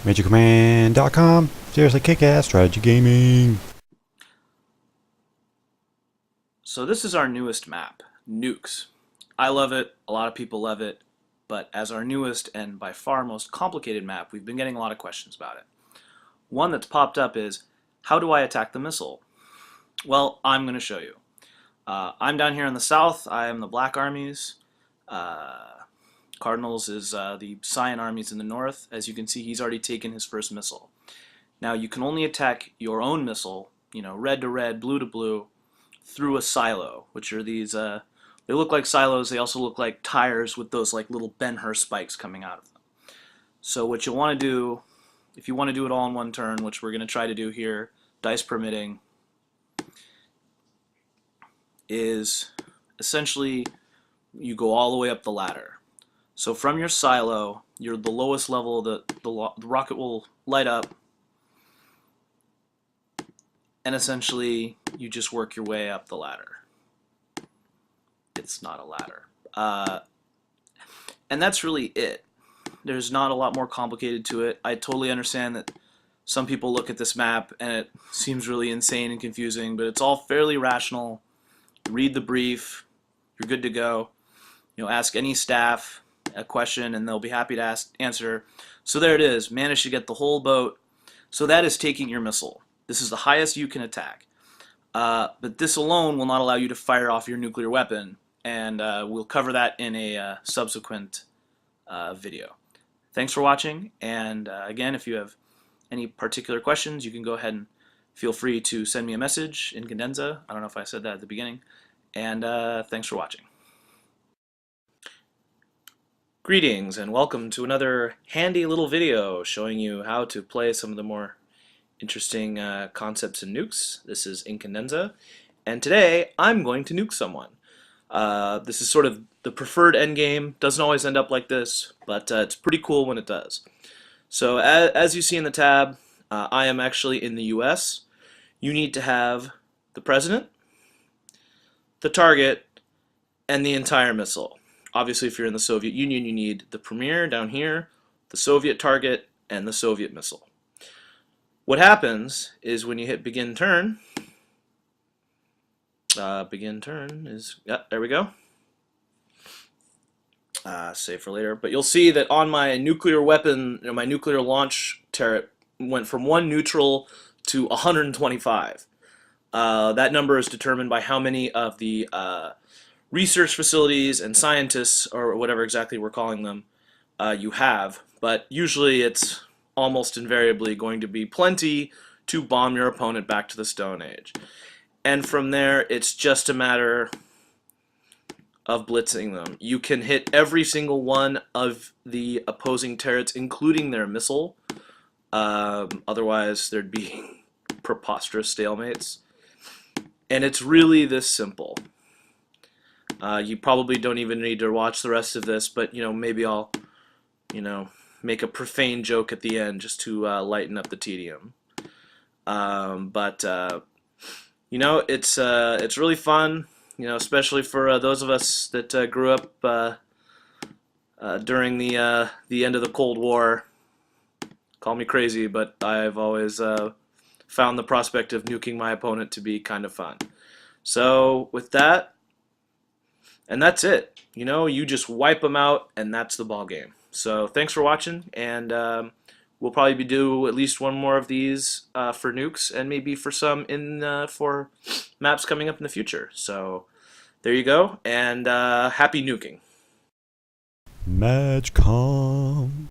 MajCom. Seriously kick-ass strategy gaming. So this is our newest map, Nukes. I love it, a lot of people love it, but as our newest and by far most complicated map, we've been getting a lot of questions about it. One that's popped up is, how do I attack the missile? Well, I'm going to show you. I'm down here in the south, I am the Black Armies. Cardinals is the Cyan Armies in the north. As you can see, he's already taken his first missile. Now you can only attack your own missile, red to red, blue to blue, through a silo, which are these, they look like silos, they also look like tires with those like little Ben-Hur spikes coming out of them. So what you'll want to do, if you want to do it all in one turn, which we're going to try to do here, dice permitting, is essentially you go all the way up the ladder. So from your silo, you're the lowest level, the rocket will light up, and essentially you just work your way up the ladder. It's not a ladder. And that's really it. There's not a lot more complicated to it. I totally understand that some people look at this map and it seems really insane and confusing, but it's all fairly rational. Read the brief, you're good to go. Ask any staff a question and they'll be happy to answer. So there it is, managed to get the whole boat. So that is taking your missile. This is the highest you can attack. But this alone will not allow you to fire off your nuclear weapon, and we'll cover that in a subsequent video. Thanks for watching, and again, if you have any particular questions, you can go ahead and feel free to send me a message in Cadenza. I don't know if I said that at the beginning. And thanks for watching. Greetings, and welcome to another handy little video showing you how to play some of the more interesting concepts in nukes. This is Incandenza, and today I'm going to nuke someone. This is sort of the preferred endgame. Doesn't always end up like this, but it's pretty cool when it does. So as you see in the tab, I am actually in the US. You need to have the president, the target, and the entire missile. Obviously, if you're in the Soviet Union, you need the premier down here, the Soviet target, and the Soviet missile. What happens is when you hit begin turn, begin turn is, yeah, there we go. Save for later. But you'll see that on my nuclear weapon, my nuclear launch turret went from 1 neutral to 125. That number is determined by how many of the research facilities and scientists, or whatever exactly we're calling them, you have. But usually it's almost invariably going to be plenty to bomb your opponent back to the Stone Age. And from there, it's just a matter of blitzing them. You can hit every single one of the opposing turrets, including their missile. Otherwise, there'd be preposterous stalemates. And it's really this simple. You probably don't even need to watch the rest of this, but maybe I'll make a profane joke at the end just to lighten up the tedium. It's really fun, especially for those of us that grew up during the end of the Cold War. Call me crazy, but I've always found the prospect of nuking my opponent to be kind of fun. So with that, and that's it. You just wipe them out, and that's the ball game. So thanks for watching, and we'll probably do at least one more of these for nukes, and maybe for some for maps coming up in the future. So there you go, and happy nuking. MajCom.